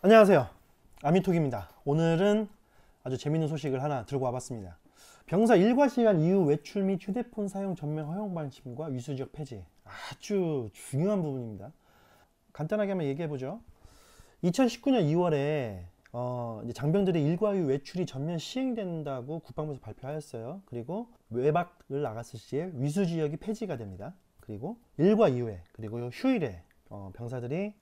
안녕하세요, 아미톡입니다. 오늘은 아주 재밌는 소식을 하나 들고 와봤습니다. 병사 일과 시간 이후 외출 및 휴대폰 사용 전면 허용 방침과 위수지역 폐지, 아주 중요한 부분입니다. 간단하게 한번 얘기해보죠. 2019년 2월에 이제 장병들의 일과 이후 외출이 전면 시행된다고 국방부에서 발표하였어요. 그리고 외박을 나갔을 시에 위수지역이 폐지가 됩니다. 그리고 일과 이후에, 그리고 휴일에 병사들이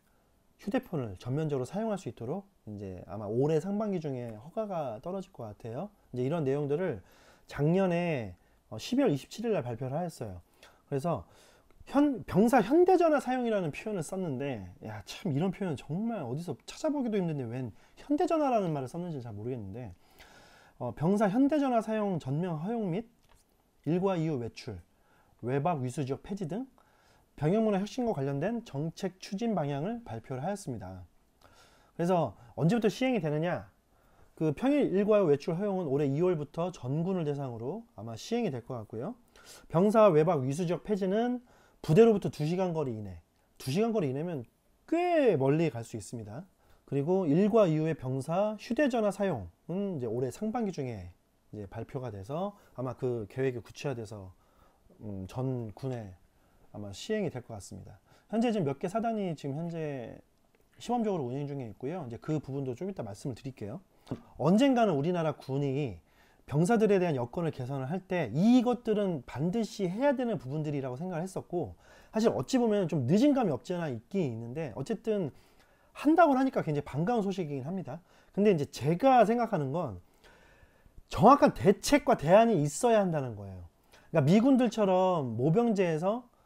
휴대폰을 전면적으로 사용할 수 있도록 이제 아마 올해 상반기 중에 허가가 떨어질 것 같아요. 이제 이런 내용들을 작년에 12월 27일 날 발표를 하였어요. 그래서 병사 현대전화 사용이라는 표현을 썼는데, 야, 참 이런 표현 정말 어디서 찾아보기도 힘든데 웬 현대전화라는 말을 썼는지 잘 모르겠는데, 병사 현대전화 사용 전면 허용 및 일과 이후 외출, 외박 위수지역 폐지 등 병역문화 혁신과 관련된 정책 추진 방향을 발표를 하였습니다. 그래서 언제부터 시행이 되느냐? 그 평일 일과 외출 허용은 올해 2월부터 전군을 대상으로 아마 시행이 될 것 같고요. 병사 외박 위수지역 폐지는 부대로부터 2시간 거리 이내, 2시간 거리 이내면 꽤 멀리 갈 수 있습니다. 그리고 일과 이후의 병사 휴대전화 사용은 이제 올해 상반기 중에 이제 발표가 돼서 아마 그 계획이 구체화돼서 전 군에 아마 시행이 될 것 같습니다. 현재 지금 몇 개 사단이 지금 현재 시범적으로 운행 중에 있고요. 이제 그 부분도 좀 이따 말씀을 드릴게요. 언젠가는 우리나라 군이 병사들에 대한 여건을 개선을 할 때 이것들은 반드시 해야 되는 부분들이라고 생각을 했었고, 사실 어찌 보면 좀 늦은 감이 없지 않아 있긴 있는데, 어쨌든 한다고 하니까 굉장히 반가운 소식이긴 합니다. 근데 이제 제가 생각하는 건 정확한 대책과 대안이 있어야 한다는 거예요. 그러니까 미군들처럼 모병제에서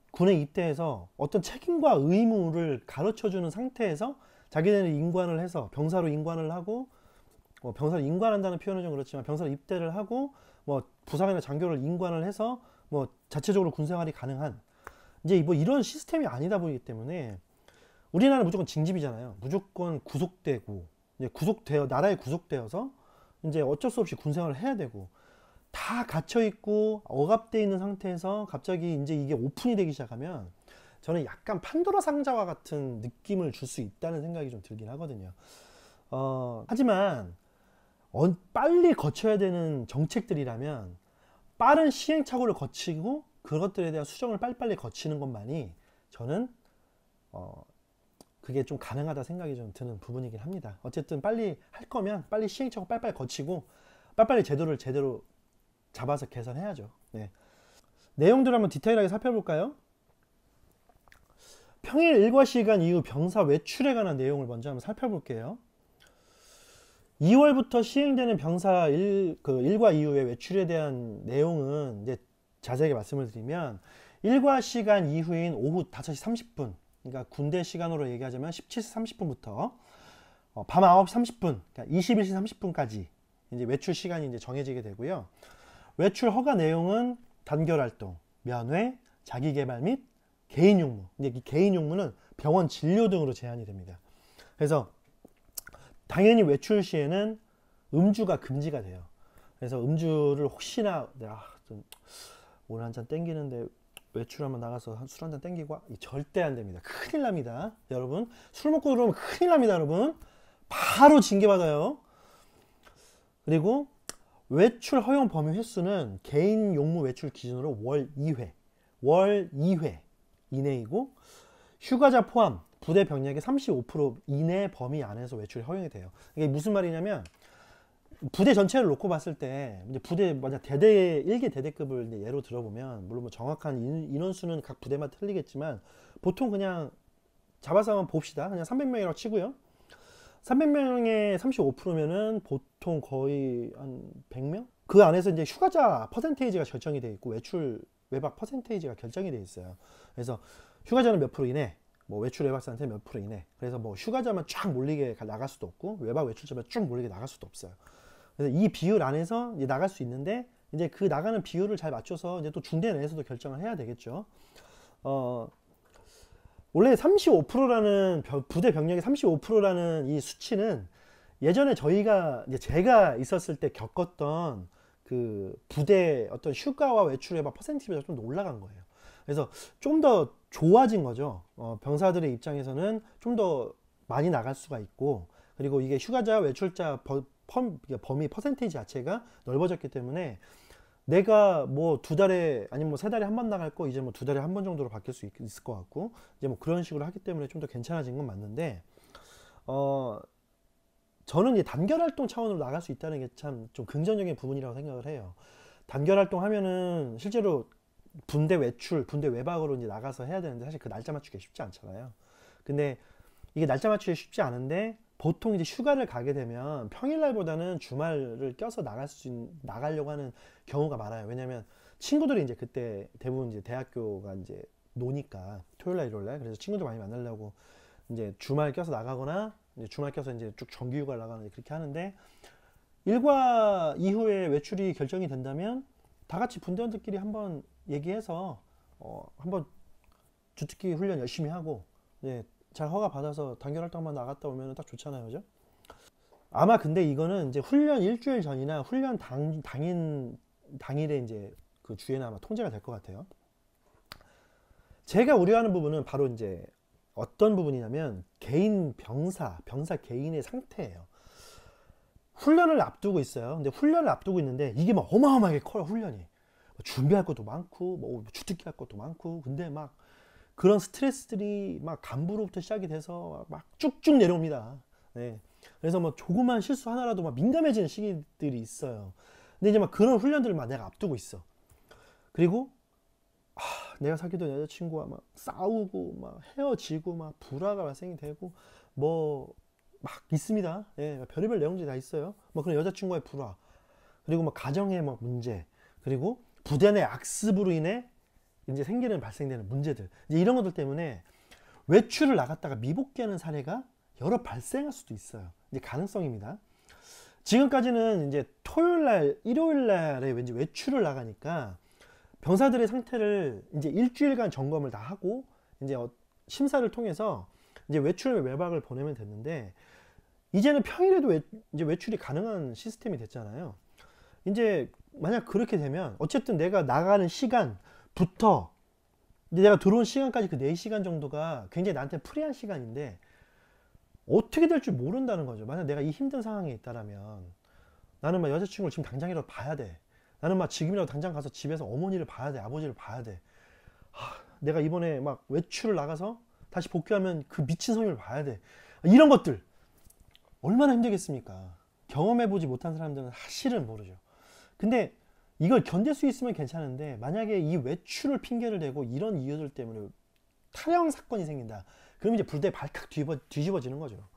군에 입대해서 어떤 책임과 의무를 가르쳐주는 상태에서 자기네들이 인관을 해서 병사로 인관을 하고, 병사를 인관한다는 표현은 좀 그렇지만 병사로 입대를 하고 부상이나 장교를 인관을 해서 자체적으로 군생활이 가능한 이제 이런 시스템이 아니다 보이기 때문에 우리나라는 무조건 징집이잖아요. 무조건 구속되고, 이제 나라에 구속되어서 이제 어쩔 수 없이 군생활을 해야 되고, 다 갇혀있고 억압되어 있는 상태에서 갑자기 이제 이게 오픈이 되기 시작하면 저는 약간 판도라 상자와 같은 느낌을 줄 수 있다는 생각이 좀 들긴 하거든요. 하지만 빨리 거쳐야 되는 정책들이라면 빠른 시행착오를 거치고 그것들에 대한 수정을 빨리빨리 거치는 것만이 저는 그게 좀 가능하다 생각이 좀 드는 부분이긴 합니다. 어쨌든 빨리 할 거면 빨리 시행착오 빨리빨리 거치고 빨리빨리 제도를 제대로 잡아서 개선해야죠. 네. 내용들을 한번 디테일하게 살펴볼까요? 평일 일과 시간 이후 병사 외출에 관한 내용을 먼저 한번 살펴볼게요. 2월부터 시행되는 병사 일과 이후의 외출에 대한 내용은 이제 자세하게 말씀을 드리면, 일과 시간 이후인 오후 5시 30분, 그러니까 군대 시간으로 얘기하자면 17시 30분부터 밤 9시 30분, 그러니까 21시 30분까지 이제 외출 시간이 이제 정해지게 되고요. 외출 허가 내용은 단결활동, 면회, 자기개발 및 개인 용무. 근데 이 개인 용무는 병원 진료 등으로 제한이 됩니다. 그래서 당연히 외출 시에는 음주가 금지가 돼요. 그래서 음주를 혹시나 내가 좀 오늘 한 잔 땡기는데 외출 한번 나가서 술 한 잔 땡기고, 절대 안 됩니다. 큰일 납니다. 여러분, 술 먹고 들어오면 큰일 납니다. 여러분, 바로 징계받아요. 그리고 외출 허용 범위 횟수는 개인 용무 외출 기준으로 월 2회 이내이고, 휴가자 포함 부대 병력의 35% 이내 범위 안에서 외출이 허용이 돼요. 이게 무슨 말이냐면, 부대 전체를 놓고 봤을 때 이제 부대 만약 1개 대대급을 이제 예로 들어보면, 물론 정확한 인원수는 각 부대마다 틀리겠지만 보통 그냥 잡아서 한번 봅시다. 그냥 300명이라고 치고요. 300명의 35%면은 보통 거의 한 100명? 그 안에서 이제 휴가자 퍼센테이지가 결정이 되어 있고 외박 퍼센테이지가 결정이 되어 있어요. 그래서 휴가자는 몇 프로 이내, 외출 외박 상태 몇 프로 이내. 그래서 휴가자만 쫙 몰리게 나갈 수도 없고, 외박 외출자만 쭉 몰리게 나갈 수도 없어요. 그래서 이 비율 안에서 이제 나갈 수 있는데, 이제 그 나가는 비율을 잘 맞춰서 이제 또 중대 내에서도 결정을 해야 되겠죠. 원래 35%라는 부대 병력의 35%라는 이 수치는 예전에 제가 있었을 때 겪었던 그 부대 어떤 휴가와 외출의 퍼센티지가 좀 더 올라간 거예요. 그래서 좀 더 좋아진 거죠. 병사들의 입장에서는 좀 더 많이 나갈 수가 있고, 그리고 이게 휴가자 외출자 범위 퍼센테이지 자체가 넓어졌기 때문에 내가 뭐 2달에 아니면 뭐 3달에 한 번 나갈 거 이제 뭐 2달에 한 번 정도로 바뀔 수 있을 것 같고, 이제 뭐 그런 식으로 하기 때문에 좀 더 괜찮아진 건 맞는데, 저는 이제 단결 활동 차원으로 나갈 수 있다는 게 참 좀 긍정적인 부분이라고 생각을 해요. 단결 활동 하면은 실제로 분대 외출, 분대 외박으로 이제 나가서 해야 되는데 사실 그 날짜 맞추기 쉽지 않잖아요. 근데 이게 날짜 맞추기 쉽지 않은데 보통 이제 휴가를 가게 되면 평일날보다는 주말을 껴서 나가려고 하는 경우가 많아요. 왜냐면 친구들이 이제 그때 대부분 이제 대학교가 이제 노니까 토요일날 일요일날, 그래서 친구들 많이 만나려고 이제 주말 껴서 나가거나 이제 주말 껴서 이제 쭉 정규 휴가를 나가는 그렇게 하는데, 일과 이후에 외출이 결정이 된다면 다 같이 분대원들끼리 한번 얘기해서 한번 주특기 훈련 열심히 하고, 예, 잘 허가 받아서 단결 활동만 나갔다 오면 딱 좋잖아요, 그죠? 아마 근데 이거는 이제 훈련 일주일 전이나 훈련 당일에 이제 그 주에는 아마 통제가 될 것 같아요. 제가 우려하는 부분은 바로 이제 어떤 부분이냐면 개인 병사 개인의 상태예요. 훈련을 앞두고 있어요. 근데 훈련을 앞두고 있는데 이게 막 어마어마하게 커요, 훈련이. 준비할 것도 많고, 뭐 주특기 할 것도 많고, 근데 막 그런 스트레스들이 막 간부로부터 시작이 돼서 막 쭉쭉 내려옵니다. 네. 그래서 뭐 조그만 실수 하나라도 막 민감해지는 시기들이 있어요. 근데 이제 막 그런 훈련들을 막 내가 앞두고 있어. 그리고 내가 사귀던 여자친구와 막 싸우고 막 헤어지고 막 불화가 발생이 되고 뭐 막 있습니다. 예, 별의별 내용들이 다 있어요. 뭐 그런 여자친구와의 불화, 그리고 뭐 가정의 뭐 문제, 그리고 부대 내 악습으로 인해 이제 발생되는 문제들, 이제 이런 것들 때문에 외출을 나갔다가 미복귀하는 사례가 여러 발생할 수도 있어요. 이제 가능성입니다. 지금까지는 이제 토요일날, 일요일날에 왠지 외출을 나가니까 병사들의 상태를 이제 일주일간 점검을 다 하고 이제 심사를 통해서 이제 외출 외박을 보내면 됐는데, 이제는 평일에도 이제 외출이 가능한 시스템이 됐잖아요. 이제 만약 그렇게 되면 어쨌든 내가 나가는 시간부터 내가 들어온 시간까지 그 4시간 정도가 굉장히 나한테 프리한 시간인데 어떻게 될 줄 모른다는 거죠. 만약 내가 이 힘든 상황에 있다라면 나는 막 여자친구를 지금 당장이라도 봐야 돼. 나는 막 지금이라도 당장 가서 집에서 어머니를 봐야 돼. 아버지를 봐야 돼. 내가 이번에 막 외출을 나가서 다시 복귀하면 그 미친 성을 봐야 돼. 이런 것들 얼마나 힘들겠습니까? 경험해보지 못한 사람들은 사실은 모르죠. 근데 이걸 견딜 수 있으면 괜찮은데, 만약에 이 외출을 핑계를 대고 이런 이유들 때문에 탈영 사건이 생긴다. 그럼 이제 불대에 발칵 뒤집어지는 거죠.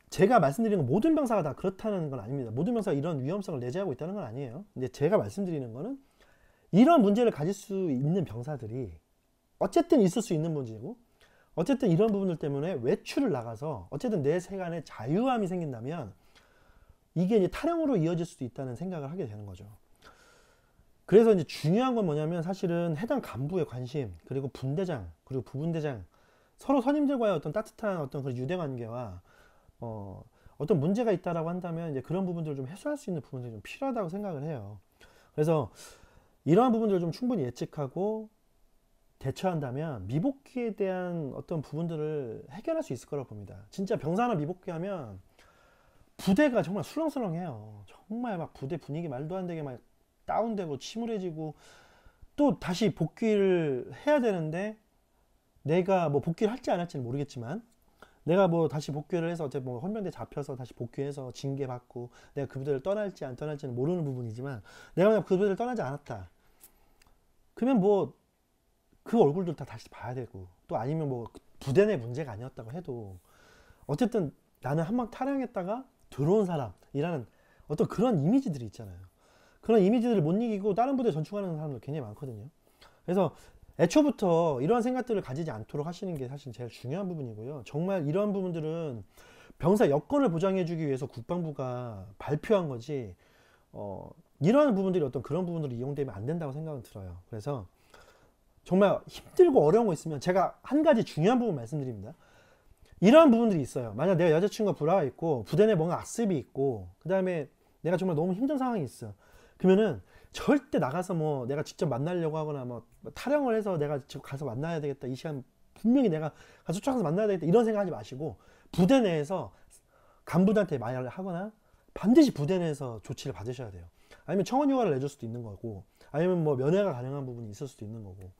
제가 말씀드리는 건 모든 병사가 다 그렇다는 건 아닙니다. 모든 병사가 이런 위험성을 내재하고 있다는 건 아니에요. 근데 제가 말씀드리는 거는 이런 문제를 가질 수 있는 병사들이 어쨌든 있을 수 있는 문제고, 어쨌든 이런 부분들 때문에 외출을 나가서 어쨌든 내 세간에 자유함이 생긴다면 이게 이제 탈영으로 이어질 수도 있다는 생각을 하게 되는 거죠. 그래서 이제 중요한 건 뭐냐면 사실은 해당 간부의 관심, 그리고 분대장, 그리고 부분대장, 서로 선임들과의 어떤 따뜻한 어떤 그런 유대 관계와 어떤 문제가 있다라고 한다면 이제 그런 부분들을 좀 해소할 수 있는 부분들이 좀 필요하다고 생각을 해요. 그래서 이러한 부분들을 좀 충분히 예측하고 대처한다면 미복귀에 대한 어떤 부분들을 해결할 수 있을 거라고 봅니다. 진짜 병사 하나 미복귀하면 부대가 정말 술렁술렁해요. 정말 막 부대 분위기 말도 안 되게 막 다운되고 침울해지고, 또 다시 복귀를 해야 되는데 내가 뭐 복귀를 할지 안 할지는 모르겠지만 내가 뭐 다시 복귀를 해서 어차피 뭐 헌병대 잡혀서 다시 복귀해서 징계받고 내가 그 부대를 떠날지 안 떠날지는 모르는 부분이지만, 내가 만약 그 부대를 떠나지 않았다 그러면 뭐 그 얼굴들 다 다시 봐야 되고, 또 아니면 뭐 부대 내 문제가 아니었다고 해도 어쨌든 나는 한방 탈영했다가 들어온 사람이라는 어떤 그런 이미지들이 있잖아요. 그런 이미지들을 못 이기고 다른 부대에 전충하는 사람들 굉장히 많거든요. 그래서 애초부터 이러한 생각들을 가지지 않도록 하시는 게 사실 제일 중요한 부분이고요. 정말 이러한 부분들은 병사 여건을 보장해주기 위해서 국방부가 발표한 거지, 이러한 부분들이 어떤 그런 부분으로 이용되면 안 된다고 생각은 들어요. 그래서 정말 힘들고 어려운 거 있으면 제가 한 가지 중요한 부분 말씀드립니다. 이러한 부분들이 있어요. 만약 내가 여자친구가 불화가 있고 부대 내 뭔가 악습이 있고 그 다음에 내가 정말 너무 힘든 상황이 있어. 그러면은 절대 나가서 뭐 내가 직접 만나려고 하거나 뭐 탈영을 해서 내가 지금 가서 만나야 되겠다, 이 시간 분명히 내가 가서 쫓아가서 만나야 되겠다, 이런 생각 하지 마시고 부대 내에서 간부들한테 말을 하거나 반드시 부대 내에서 조치를 받으셔야 돼요. 아니면 청원 휴가를 내줄 수도 있는 거고, 아니면 뭐 면회가 가능한 부분이 있을 수도 있는 거고,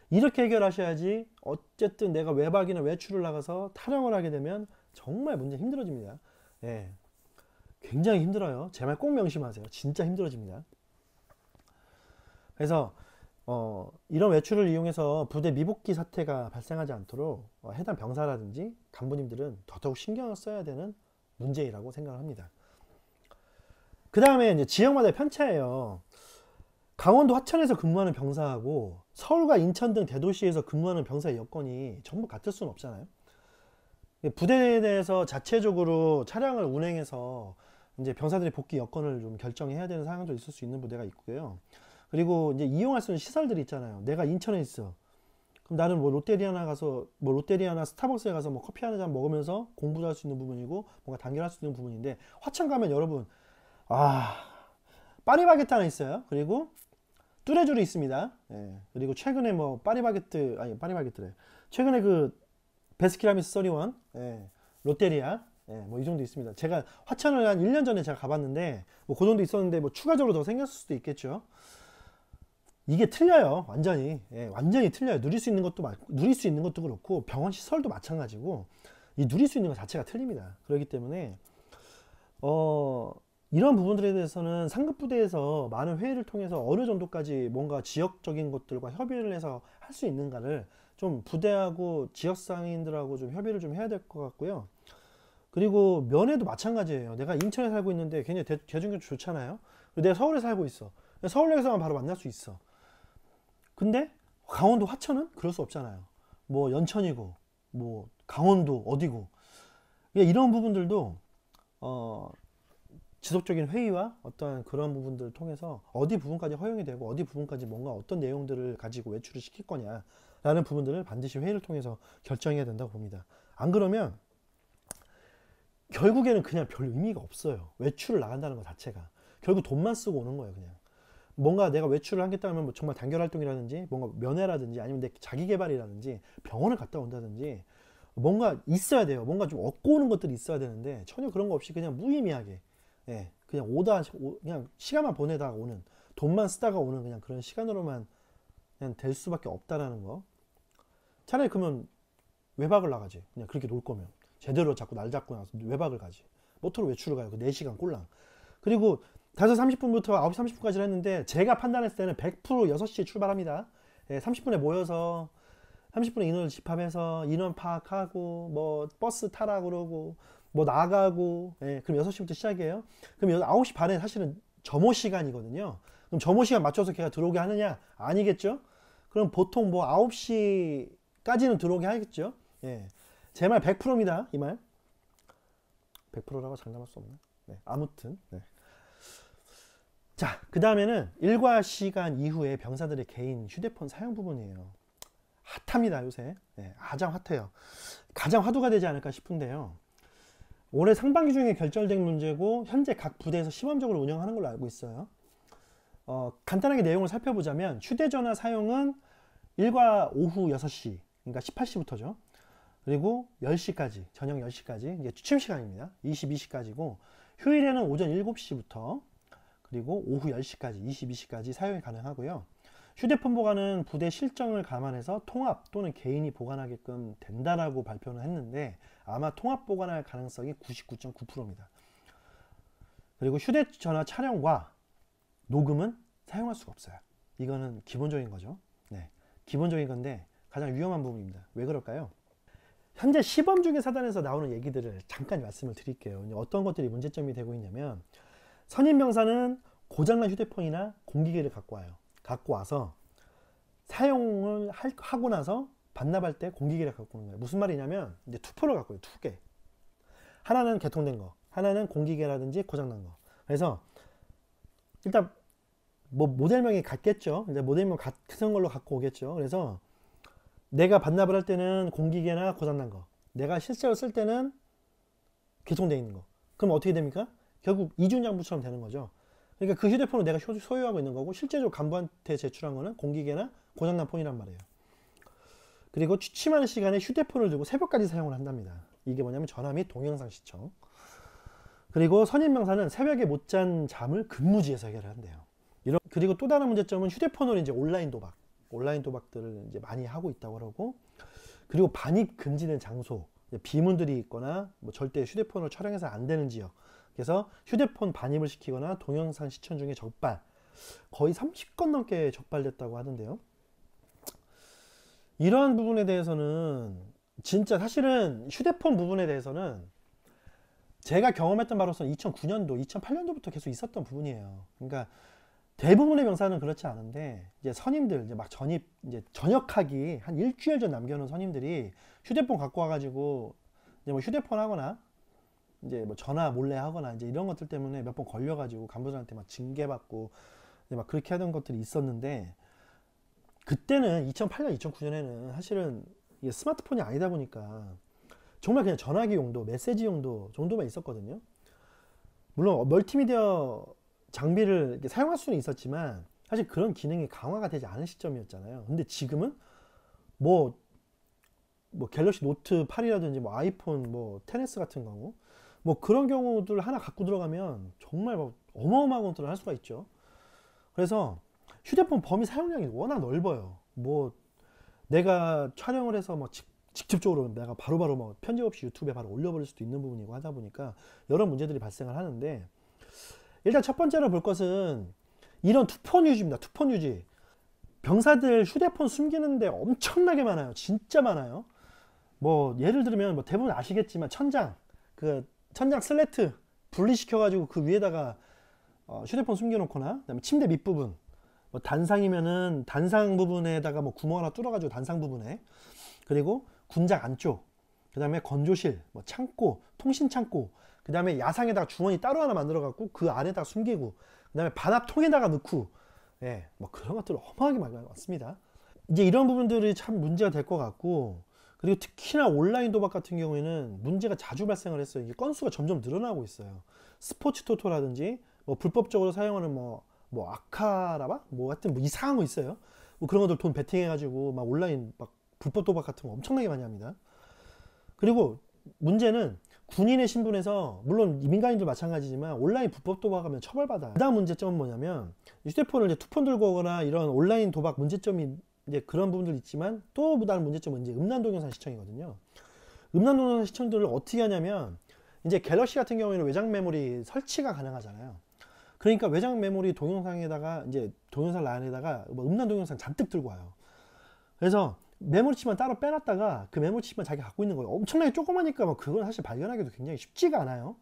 이렇게 해결하셔야지. 어쨌든 내가 외박이나 외출을 나가서 탈영을 하게 되면 정말 문제 힘들어집니다. 예, 굉장히 힘들어요. 제 말 꼭 명심하세요. 진짜 힘들어집니다. 그래서 이런 외출을 이용해서 부대 미복귀 사태가 발생하지 않도록 해당 병사라든지 간부님들은 더더욱 신경을 써야 되는 문제라고 생각을 합니다. 그 다음에 이제 지역마다 편차예요. 강원도 화천에서 근무하는 병사하고 서울과 인천 등 대도시에서 근무하는 병사의 여건이 전부 같을 수는 없잖아요. 부대에 대해서 자체적으로 차량을 운행해서 이제 병사들의 복귀 여건을 좀 결정해야 되는 상황도 있을 수 있는 부대가 있고요. 그리고 이제 이용할 수 있는 시설들이 있잖아요. 내가 인천에 있어. 그럼 나는 뭐 롯데리아나 가서, 뭐 롯데리아나 스타벅스에 가서 뭐 커피 한 잔 먹으면서 공부도 할 수 있는 부분이고 뭔가 단결할 수 있는 부분인데, 화천 가면 여러분, 파리바게뜨 하나 있어요. 그리고 뚜레쥬르 있습니다. 예. 그리고 최근에 뭐 파리바게뜨래. 최근에 그 베스킨라빈스 31, 예. 롯데리아, 예. 뭐 이 정도 있습니다. 제가 화천을 한 1년 전에 제가 가봤는데 뭐 그 정도 있었는데 뭐 추가적으로 더 생겼을 수도 있겠죠. 이게 틀려요. 완전히. 예. 완전히 틀려요. 누릴 수 있는 것도 그렇고 병원 시설도 마찬가지고 이 누릴 수 있는 것 자체가 틀립니다. 그렇기 때문에 이런 부분들에 대해서는 상급부대에서 많은 회의를 통해서 어느 정도까지 뭔가 지역적인 것들과 협의를 해서 할 수 있는가를 좀 부대하고 지역 상인들하고 좀 협의를 좀 해야 될 것 같고요. 그리고 면회도 마찬가지예요. 내가 인천에 살고 있는데 굉장히 대중교통 좋잖아요. 내가 서울에 살고 있어. 서울역에서만 바로 만날 수 있어. 근데 강원도 화천은 그럴 수 없잖아요. 뭐 연천이고 뭐 강원도 어디고. 이런 부분들도 지속적인 회의와 어떠한 그런 부분들을 통해서 어디 부분까지 허용이 되고 어디 부분까지 뭔가 어떤 내용들을 가지고 외출을 시킬 거냐 라는 부분들을 반드시 회의를 통해서 결정해야 된다고 봅니다. 안 그러면 결국에는 그냥 별 의미가 없어요. 외출을 나간다는 것 자체가 결국 돈만 쓰고 오는 거예요. 그냥 뭔가 내가 외출을 하겠다면 뭐 정말 단결 활동이라든지 뭔가 면회라든지 아니면 내 자기 개발이라든지 병원을 갔다 온다든지 뭔가 있어야 돼요. 뭔가 좀 얻고 오는 것들이 있어야 되는데 전혀 그런 거 없이 그냥 무의미하게, 예, 그냥 그냥 시간만 보내다가 오는, 돈만 쓰다가 오는 그냥 그런 시간으로만 그냥 될 수밖에 없다라는 거. 차라리 그러면 외박을 나가지. 그냥 그렇게 놀 거면 제대로 자꾸 날 잡고 나서 외박을 가지. 모토로 외출을 가요. 그 4시간 꼴랑. 그리고 5시 30분부터 9시 30분까지를 했는데 제가 판단했을 때는 100% 6시에 출발합니다. 예, 30분에 모여서 30분에 인원을 집합해서 인원 파악하고 뭐 버스 타라 그러고 뭐 나가고, 예, 그럼 6시부터 시작이에요. 그럼 9시 반에 사실은 점호 시간이거든요. 그럼 점호 시간 맞춰서 걔가 들어오게 하느냐? 아니겠죠? 그럼 보통 뭐 9시까지는 들어오게 하겠죠? 예. 제 말 100%입니다. 이 말. 100%라고 장담할 수 없나? 네. 아무튼. 네. 자, 그 다음에는 일과 시간 이후에 병사들의 개인 휴대폰 사용 부분이에요. 핫합니다, 요새. 네, 가장 핫해요. 가장 화두가 되지 않을까 싶은데요. 올해 상반기 중에 결정된 문제고 현재 각 부대에서 시범적으로 운영하는 걸로 알고 있어요. 간단하게 내용을 살펴보자면 휴대전화 사용은 일과 오후 6시, 그러니까 18시부터죠. 그리고 10시까지, 저녁 10시까지, 이제 취침 시간입니다. 22시까지고 휴일에는 오전 7시부터 그리고 오후 10시까지, 22시까지 사용이 가능하고요. 휴대폰 보관은 부대 실정을 감안해서 통합 또는 개인이 보관하게끔 된다라고 발표는 했는데 아마 통합 보관할 가능성이 99.9%입니다. 그리고 휴대전화 촬영과 녹음은 사용할 수가 없어요. 이거는 기본적인 거죠. 네, 기본적인 건데 가장 위험한 부분입니다. 왜 그럴까요? 현재 시범 중의 사단에서 나오는 얘기들을 잠깐 말씀을 드릴게요. 어떤 것들이 문제점이 되고 있냐면 선임병사는 고장난 휴대폰이나 공기계를 갖고 와요. 갖고 와서 사용을 하고 나서 반납할 때 공기계를 갖고 오는 거예요. 무슨 말이냐면 이제 투표를 갖고 와요. 2개. 하나는 개통된 거, 하나는 공기계라든지 고장난 거. 그래서 일단 뭐 모델명이 같겠죠. 이제 모델명 같은 걸로 갖고 오겠죠. 그래서 내가 반납을 할 때는 공기계나 고장난 거, 내가 실제로 쓸 때는 개통되어 있는 거. 그럼 어떻게 됩니까? 결국 이중장부처럼 되는 거죠. 그러니까 그 휴대폰을 내가 소유하고 있는 거고 실제로 간부한테 제출한 거는 공기계나 고장난 폰이란 말이에요. 그리고 취침하는 시간에 휴대폰을 들고 새벽까지 사용을 한답니다. 이게 뭐냐면 전화 및 동영상 시청. 그리고 선임명사는 새벽에 못 잔 잠을 근무지에서 해결을 한대요. 그리고 또 다른 문제점은 휴대폰으로 이제 온라인 도박들을 이제 많이 하고 있다고 그러고, 그리고 반입 금지된 장소, 비문들이 있거나 뭐 절대 휴대폰을 촬영해서 안 되는 지역, 그래서 휴대폰 반입을 시키거나 동영상 시청 중에 적발, 거의 30건 넘게 적발됐다고 하던데요. 이러한 부분에 대해서는 진짜 사실은 휴대폰 부분에 대해서는 제가 경험했던 바로서는 2009년도, 2008년도부터 계속 있었던 부분이에요. 그러니까 대부분의 병사는 그렇지 않은데 이제 선임들 이제 막 전역하기 한 일주일 전 남겨놓은 선임들이 휴대폰 갖고 와가지고 이제 뭐 휴대폰 하거나 이제 뭐 전화 몰래 하거나 이제 이런 것들 때문에 몇 번 걸려가지고 간부들한테 막 징계받고 막 그렇게 하던 것들이 있었는데, 그때는 2008년, 2009년에는 사실은 이게 스마트폰이 아니다 보니까 정말 그냥 전화기 용도, 메시지 용도 정도만 있었거든요. 물론 멀티미디어 장비를 사용할 수는 있었지만 사실 그런 기능이 강화가 되지 않은 시점이었잖아요. 근데 지금은 뭐 갤럭시 노트 8이라든지 뭐 아이폰 뭐 10s 같은 경우 뭐 그런 경우들 하나 갖고 들어가면 정말 뭐 어마어마한 것들을 할 수가 있죠. 그래서 휴대폰 범위 사용량이 워낙 넓어요. 뭐 내가 촬영을 해서 뭐 직접적으로 내가 바로바로 뭐 편집 없이 유튜브에 바로 올려버릴 수도 있는 부분이고 하다 보니까 여러 문제들이 발생을 하는데, 일단 첫 번째로 볼 것은 이런 투폰 유지입니다. 투폰 유지. 병사들 휴대폰 숨기는데 엄청나게 많아요. 진짜 많아요. 뭐 예를 들면 뭐 대부분 아시겠지만 천장 슬래트 분리시켜가지고 그 위에다가 휴대폰 숨겨놓거나, 그다음에 침대 밑부분, 뭐 단상이면은 단상 부분에다가 뭐 구멍 하나 뚫어가지고 단상 부분에, 그리고 군장 안쪽, 그 다음에 건조실, 뭐 창고, 통신 창고, 그 다음에 야상에다가 주머니 따로 하나 만들어 갖고 그 안에다가 숨기고, 그 다음에 반합통에다가 넣고, 예, 뭐 그런 것들 어마하게 많이 왔습니다. 이제 이런 부분들이 참 문제가 될 것 같고, 그리고 특히나 온라인 도박 같은 경우에는 문제가 자주 발생을 했어요. 이게 건수가 점점 늘어나고 있어요. 스포츠 토토라든지 뭐 불법적으로 사용하는 뭐 아카라바 뭐 하여튼 뭐 이상한 거 있어요. 뭐 그런 것들 돈 베팅해가지고 막 온라인 막 불법 도박 같은 거 엄청나게 많이 합니다. 그리고 문제는 군인의 신분에서, 물론 민간인도 마찬가지지만 온라인 불법 도박하면 처벌받아요. 그 다음 문제점은 뭐냐면, 휴대폰을 이제 투폰 들고 오거나 이런 온라인 도박 문제점이 이제 그런 부분들 있지만, 또 다른 문제점은 이제 음란 동영상 시청이거든요. 음란 동영상 시청들을 어떻게 하냐면, 이제 갤럭시 같은 경우에는 외장 메모리 설치가 가능하잖아요. 그러니까 외장 메모리 동영상에다가 이제 동영상 란에다가 뭐 음란 동영상 잔뜩 들고 와요. 그래서 메모리칩만 따로 빼놨다가 그 메모리칩만 자기가 갖고 있는 거예요. 엄청나게 조그마니까 뭐 그건 사실 발견하기도 굉장히 쉽지가 않아요.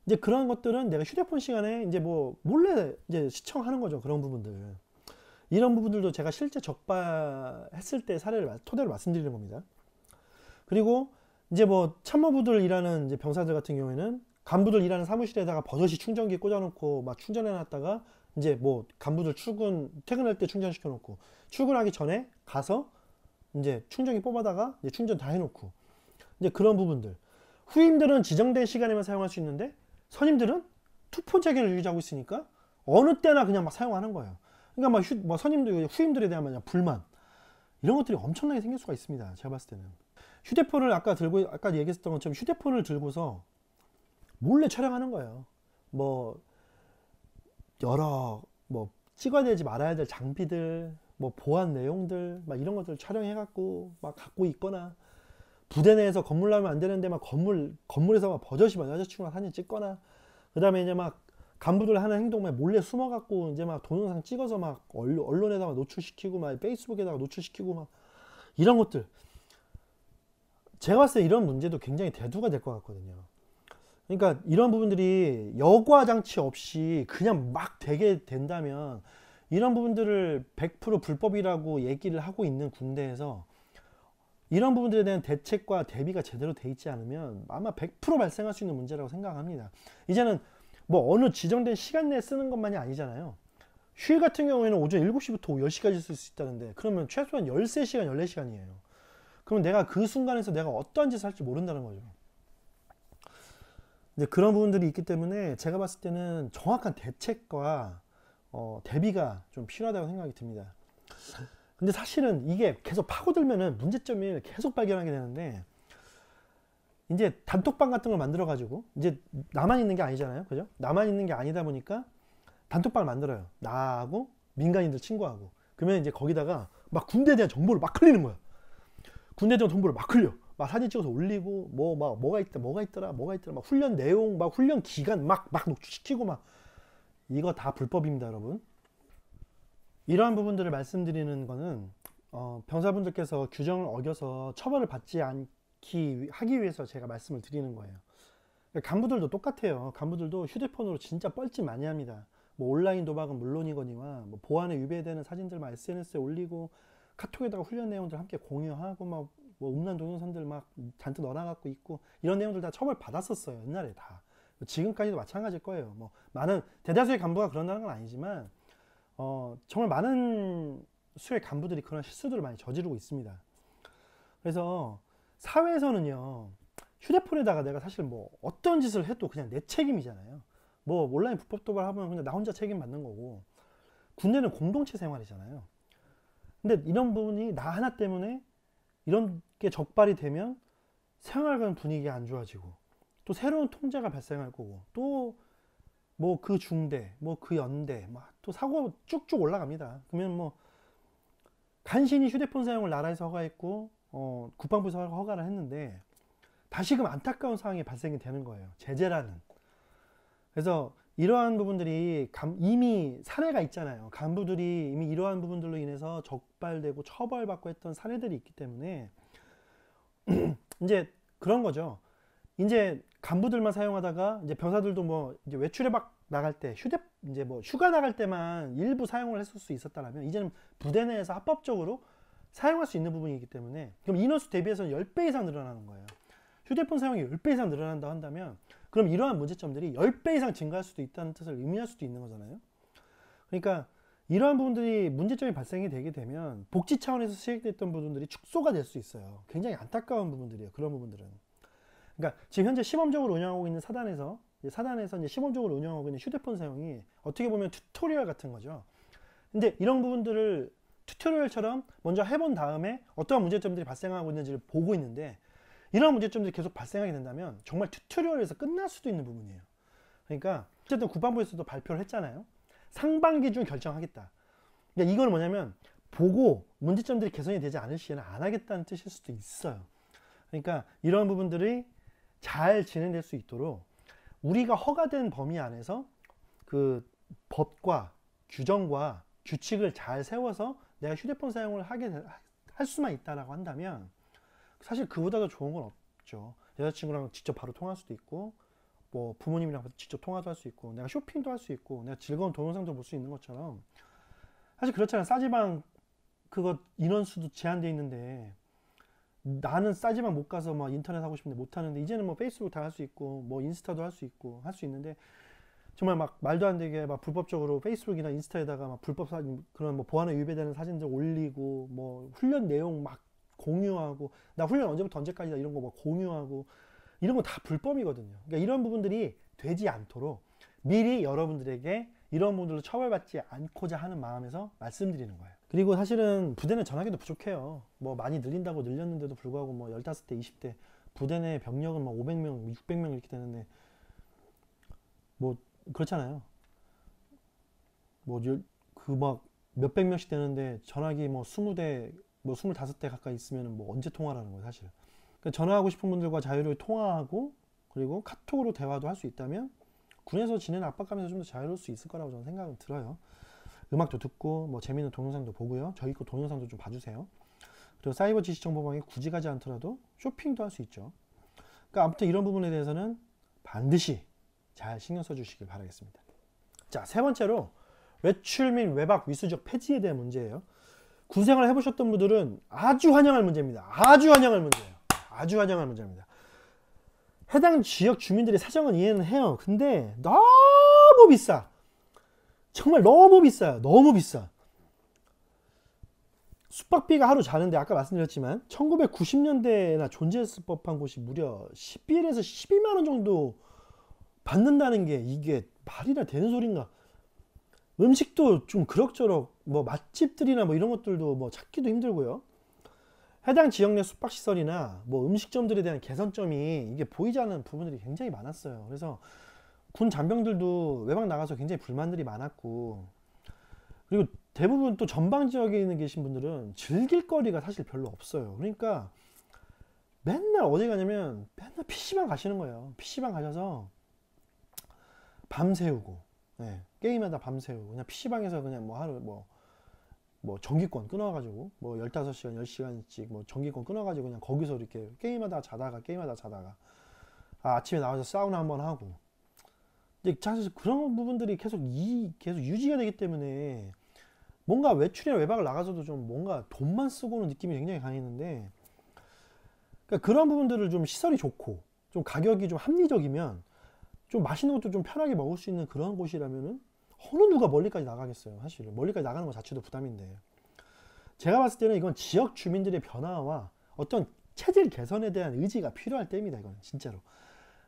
이제 그런 것들은 내가 휴대폰 시간에 이제 뭐 몰래 이제 시청하는 거죠. 그런 부분들. 이런 부분들도 제가 실제 적발했을 때 사례를 토대로 말씀드리는 겁니다. 그리고 이제 뭐 참모부들 일하는 이제 병사들 같은 경우에는 간부들 일하는 사무실에다가 버젓이 충전기 꽂아놓고 막 충전해놨다가 이제 뭐 간부들 퇴근할 때 충전시켜놓고 출근하기 전에 가서 이제 충전기 뽑아다가 이제 충전 다 해놓고, 이제 그런 부분들. 후임들은 지정된 시간에만 사용할 수 있는데 선임들은 투폰 체계를 유지하고 있으니까 어느 때나 그냥 막 사용하는 거예요. 그러니까 뭐 선임들, 후임들에 대한 불만, 이런 것들이 엄청나게 생길 수가 있습니다. 제가 봤을 때는 휴대폰을 아까 얘기했던 것처럼 휴대폰을 들고서 몰래 촬영하는 거예요. 뭐 여러 뭐 찍어야 되지 말아야 될 장비들, 뭐 보안 내용들 막 이런 것들 촬영해 갖고 막 갖고 있거나, 부대 내에서 건물 나면 안 되는데 막 건물에서 막 버젓이 막 여자친구랑 사진 찍거나, 그 다음에 이제 막 간부들 하는 행동만 몰래 숨어 갖고 이제 막 동영상 찍어서 막 언론에다가 노출시키고 막 페이스북에다가 노출시키고 막 이런 것들. 제가 봤을 때 이런 문제도 굉장히 대두가 될 것 같거든요. 그러니까 이런 부분들이 여과장치 없이 그냥 막 되게 된다면, 이런 부분들을 100% 불법이라고 얘기를 하고 있는 군대에서 이런 부분들에 대한 대책과 대비가 제대로 돼 있지 않으면 아마 100% 발생할 수 있는 문제라고 생각합니다. 이제는 뭐 어느 지정된 시간 내에 쓰는 것만이 아니잖아요. 휴일 같은 경우에는 오전 7시부터 오후 10시까지 쓸 수 있다는데, 그러면 최소한 13시간, 14시간이에요. 그럼 내가 그 순간에서 내가 어떠한 짓을 할지 모른다는 거죠. 이제 그런 부분들이 있기 때문에 제가 봤을 때는 정확한 대책과 대비가 좀 필요하다고 생각이 듭니다. 근데 사실은 이게 계속 파고들면은 문제점을 계속 발견하게 되는데, 이제 단톡방 같은 걸 만들어 가지고, 이제 나만 있는 게 아니잖아요, 그죠? 나만 있는 게 아니다 보니까 단톡방을 만들어요. 나하고 민간인들 친구하고. 그러면 이제 거기다가 막 군대에 대한 정보를 막 흘리는 거야. 군대에 대한 정보를 막 흘려. 막 사진 찍어서 올리고, 뭐가 있더라, 막 훈련 내용, 막 훈련 기간 막 녹취시키고 막. 이거 다 불법입니다, 여러분. 이러한 부분들을 말씀드리는 거는, 병사분들께서 규정을 어겨서 처벌을 받지 하기 위해서 제가 말씀을 드리는 거예요. 간부들도 똑같아요. 간부들도 휴대폰으로 진짜 뻘짓 많이 합니다. 뭐 온라인 도박은 물론이거니와 뭐 보안에 위배되는 사진들 막 SNS에 올리고 카톡에다가 훈련 내용들 함께 공유하고 막 뭐 음란 동영상들 막 잔뜩 넣어놔갖고 있고 이런 내용들 다 처벌 받았었어요. 옛날에 다. 지금까지도 마찬가지일 거예요. 뭐 많은 대다수의 간부가 그런다는 건 아니지만 정말 많은 수의 간부들이 그런 실수들을 많이 저지르고 있습니다. 그래서 사회에서는요, 휴대폰에다가 내가 사실 뭐 어떤 짓을 해도 그냥 내 책임이잖아요. 뭐 온라인 불법 도발하면 그냥 나 혼자 책임 받는 거고, 군대는 공동체 생활이잖아요. 근데 이런 부분이 나 하나 때문에 이런 게 적발이 되면 생활관 분위기가 안 좋아지고, 또 새로운 통제가 발생할 거고, 또 뭐 그 중대, 뭐 그 연대, 막 또 사고 쭉쭉 올라갑니다. 그러면 뭐 간신히 휴대폰 사용을 나라에서 허가했고, 국방부에서 허가를 했는데 다시금 안타까운 상황이 발생이 되는 거예요. 제재라는. 그래서 이러한 부분들이 이미 사례가 있잖아요. 간부들이 이미 이러한 부분들로 인해서 적발되고 처벌받고 했던 사례들이 있기 때문에 이제 그런 거죠. 이제 간부들만 사용하다가 이제 병사들도 뭐 이제 외출에 막 나갈 때 이제 뭐 휴가 나갈 때만 일부 사용을 했을 수 있었다면, 이제는 부대 내에서 합법적으로 사용할 수 있는 부분이기 때문에, 그럼 인원수 대비해서는 10배 이상 늘어나는 거예요. 휴대폰 사용이 10배 이상 늘어난다 한다면, 그럼 이러한 문제점들이 10배 이상 증가할 수도 있다는 뜻을 의미할 수도 있는 거잖아요. 그러니까 이러한 부분들이 문제점이 발생이 되게 되면 복지 차원에서 시행됐던 부분들이 축소가 될 수 있어요. 굉장히 안타까운 부분들이에요. 그런 부분들은. 그러니까 지금 현재 시범적으로 운영하고 있는 사단에서 이제 시범적으로 운영하고 있는 휴대폰 사용이 어떻게 보면 튜토리얼 같은 거죠. 근데 이런 부분들을 튜토리얼처럼 먼저 해본 다음에 어떠한 문제점들이 발생하고 있는지를 보고 있는데, 이런 문제점들이 계속 발생하게 된다면 정말 튜토리얼에서 끝날 수도 있는 부분이에요. 그러니까 어쨌든 국방부에서도 발표를 했잖아요. 상반기 중 결정하겠다. 그러니까 이건 뭐냐면 보고 문제점들이 개선이 되지 않을 시에는 안 하겠다는 뜻일 수도 있어요. 그러니까 이런 부분들이 잘 진행될 수 있도록 우리가 허가된 범위 안에서 그 법과 규정과 규칙을 잘 세워서 내가 휴대폰 사용을 할 수만 있다라고 한다면, 사실 그보다 더 좋은 건 없죠. 여자친구랑 직접 바로 통화할 수도 있고, 뭐 부모님이랑 직접 통화도 할 수 있고, 내가 쇼핑도 할 수 있고, 내가 즐거운 동영상도 볼 수 있는 것처럼. 사실 그렇잖아요. 싸지방 그거 인원수도 제한되어 있는데, 나는 싸지방 못 가서 막 인터넷 하고 싶은데 못 하는데, 이제는 뭐 페이스북 다 할 수 있고, 뭐 인스타도 할 수 있고 할 수 있는데, 정말 막 말도 안 되게 막 불법적으로 페이스북이나 인스타에다가 막 불법 사진, 그런 뭐 보안에 위배되는 사진들 올리고, 뭐 훈련 내용 막 공유하고, 나 훈련 언제부터 언제까지다 이런 거 막 공유하고, 이런 거 다 불법이거든요. 그러니까 이런 부분들이 되지 않도록 미리 여러분들에게 이런 부분들로 처벌받지 않고자 하는 마음에서 말씀드리는 거예요. 그리고 사실은 부대는 전화기도 부족해요. 뭐 많이 늘린다고 늘렸는데도 불구하고 뭐 15대, 20대 부대 내 병력은 막 500명, 600명 이렇게 되는데, 뭐 그렇잖아요. 뭐 그 막 몇백 명씩 되는데 전화기 뭐 20대, 뭐 25대 가까이 있으면 뭐 언제 통화를 하는 거예요, 사실. 그러니까 전화하고 싶은 분들과 자유롭게 통화하고, 그리고 카톡으로 대화도 할 수 있다면 군에서 지내는 압박감에서 좀 더 자유로울 수 있을 거라고 저는 생각은 들어요. 음악도 듣고 뭐 재미있는 동영상도 보고요. 저희 거 동영상도 좀 봐주세요. 그리고 사이버 지식정보망에 굳이 가지 않더라도 쇼핑도 할 수 있죠. 그러니까 아무튼 이런 부분에 대해서는 반드시 잘 신경 써주시길 바라겠습니다. 자, 세 번째로 외출 및 외박 위수적 폐지에 대한 문제예요. 군생활 해보셨던 분들은 아주 환영할 문제입니다. 아주 환영할 문제예요. 아주 환영할 문제입니다. 해당 지역 주민들의 사정은 이해는 해요. 근데 너무 비싸. 정말 너무 비싸요. 너무 비싸. 숙박비가 하루 자는데 아까 말씀드렸지만 1990년대나 존재했을 법한 곳이 무려 11에서 12만원 정도 받는다는 게 이게 말이나 되는 소린가. 음식도 좀 그럭저럭 뭐 맛집들이나 뭐 이런 것들도 뭐 찾기도 힘들고요. 해당 지역 내 숙박시설이나 뭐 음식점들에 대한 개선점이 이게 보이지 않는 부분들이 굉장히 많았어요. 그래서 군 잔병들도 외박 나가서 굉장히 불만들이 많았고, 그리고 대부분 또 전방 지역에 있는 계신 분들은 즐길 거리가 사실 별로 없어요. 그러니까 맨날 어디 가냐면 맨날 PC방 가시는 거예요. PC방 가셔서 밤새우고, 네, 게임하다 밤새우고, 그냥 PC방에서 그냥 뭐 하루 뭐 전기권 끊어가지고 뭐 15시간 10시간씩 뭐 전기권 끊어가지고 그냥 거기서 이렇게 게임하다 자다가 아침에 나와서 사우나 한번 하고. 근데 사실 그런 부분들이 계속 유지가 되기 때문에 뭔가 외출이나 외박을 나가서도 좀 뭔가 돈만 쓰고 오는 느낌이 굉장히 강했는데, 그러니까 그런 부분들을 좀 시설이 좋고 좀 가격이 좀 합리적이면 좀 맛있는 것도 좀 편하게 먹을 수 있는 그런 곳이라면은 어느 누가 멀리까지 나가겠어요. 사실 멀리까지 나가는 것 자체도 부담인데, 제가 봤을 때는 이건 지역 주민들의 변화와 어떤 체질 개선에 대한 의지가 필요할 때입니다. 이건 진짜로.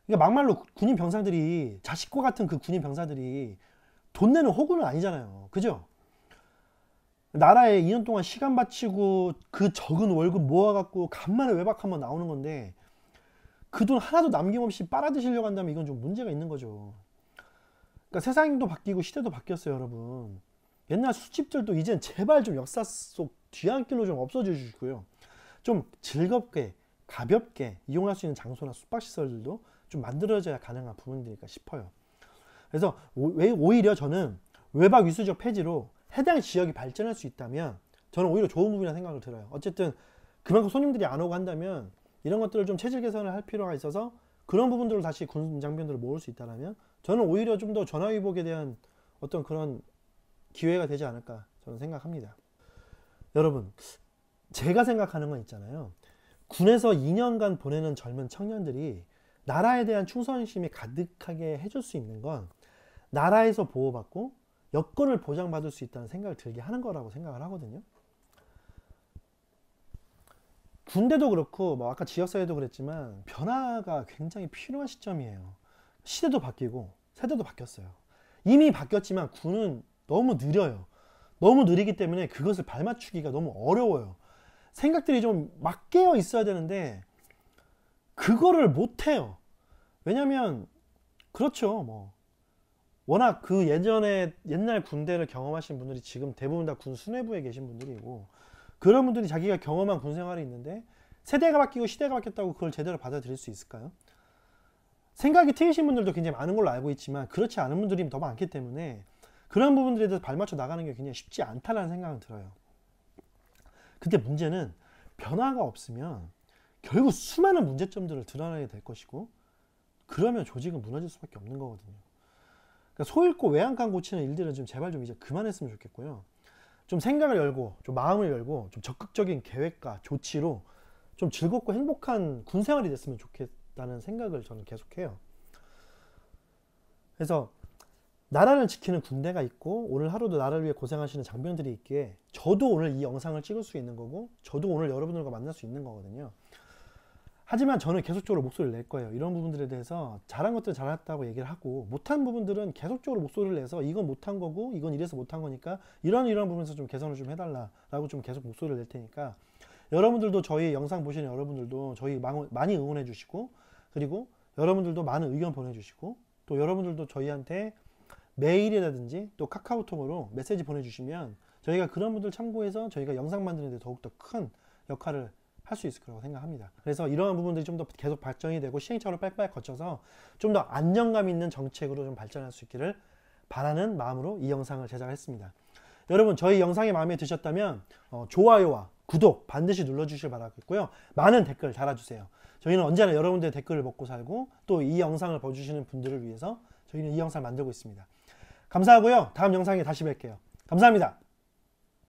그러니까 막말로 군인 병사들이, 자식과 같은 그 군인 병사들이 돈 내는 호구는 아니잖아요. 그죠? 나라에 2년 동안 시간 바치고 그 적은 월급 모아갖고 간만에 외박 한번 나오는 건데, 그 돈 하나도 남김없이 빨아드시려고 한다면 이건 좀 문제가 있는 거죠. 그러니까 세상도 바뀌고 시대도 바뀌었어요, 여러분. 옛날 술집들도 이젠 제발 좀 역사 속 뒤안길로 좀 없어져 주시고요. 좀 즐겁게 가볍게 이용할 수 있는 장소나 숙박시설들도 좀 만들어져야 가능한 부분들일까 싶어요. 그래서 오히려 저는 외박 위수적 폐지로 해당 지역이 발전할 수 있다면 저는 오히려 좋은 부분이라고 생각을 들어요. 어쨌든 그만큼 손님들이 안 오고 한다면 이런 것들을 좀 체질 개선을 할 필요가 있어서 그런 부분들을 다시 군 장병들을 모을 수 있다면 저는 오히려 좀 더 전화위복에 대한 어떤 그런 기회가 되지 않을까 저는 생각합니다. 여러분, 제가 생각하는 건 있잖아요. 군에서 2년간 보내는 젊은 청년들이 나라에 대한 충성심이 가득하게 해줄 수 있는 건 나라에서 보호받고 여건을 보장받을 수 있다는 생각을 들게 하는 거라고 생각을 하거든요. 군대도 그렇고 뭐 아까 지역사회도 그랬지만 변화가 굉장히 필요한 시점이에요. 시대도 바뀌고 세대도 바뀌었어요. 이미 바뀌었지만 군은 너무 느려요. 너무 느리기 때문에 그것을 발맞추기가 너무 어려워요. 생각들이 좀 막 깨어 있어야 되는데 그거를 못해요. 왜냐면 그렇죠. 뭐 워낙 그 예전에 옛날 군대를 경험하신 분들이 지금 대부분 다 군 수뇌부에 계신 분들이고, 그런 분들이 자기가 경험한 군 생활이 있는데 세대가 바뀌고 시대가 바뀌었다고 그걸 제대로 받아들일 수 있을까요? 생각이 트이신 분들도 굉장히 많은 걸로 알고 있지만 그렇지 않은 분들이 더 많기 때문에 그런 부분들에 대해서 발맞춰 나가는 게 굉장히 쉽지 않다는 생각은 들어요. 근데 문제는 변화가 없으면 결국 수많은 문제점들을 드러나게 될 것이고, 그러면 조직은 무너질 수밖에 없는 거거든요. 그러니까 소 잃고 외양간 고치는 일들은 좀 제발 좀 이제 그만했으면 좋겠고요. 좀 생각을 열고 좀 마음을 열고 좀 적극적인 계획과 조치로 좀 즐겁고 행복한 군 생활이 됐으면 좋겠다는 생각을 저는 계속해요. 그래서 나라를 지키는 군대가 있고 오늘 하루도 나라를 위해 고생하시는 장병들이 있기에 저도 오늘 이 영상을 찍을 수 있는 거고 저도 오늘 여러분들과 만날 수 있는 거거든요. 하지만 저는 계속적으로 목소리를 낼 거예요. 이런 부분들에 대해서 잘한 것들은 잘했다고 얘기를 하고, 못한 부분들은 계속적으로 목소리를 내서 이건 못한 거고 이건 이래서 못한 거니까 이런 부분에서 좀 개선을 좀 해달라라고 좀 계속 목소리를 낼 테니까, 여러분들도 저희 영상 보시는 여러분들도 저희 많이 응원해 주시고, 그리고 여러분들도 많은 의견 보내주시고, 또 여러분들도 저희한테 메일이라든지 또 카카오톡으로 메시지 보내주시면 저희가 그런 분들 참고해서 저희가 영상 만드는 데 더욱더 큰 역할을 할 수 있을 거라고 생각합니다. 그래서 이러한 부분들이 좀 더 계속 발전이 되고 시행착오를 빨리빨리 거쳐서 좀 더 안정감 있는 정책으로 좀 발전할 수 있기를 바라는 마음으로 이 영상을 제작했습니다. 여러분, 저희 영상이 마음에 드셨다면 좋아요와 구독 반드시 눌러주시길 바라겠고요. 많은 댓글 달아주세요. 저희는 언제나 여러분들의 댓글을 먹고 살고 또 이 영상을 봐주시는 분들을 위해서 저희는 이 영상을 만들고 있습니다. 감사하고요. 다음 영상에 다시 뵐게요. 감사합니다.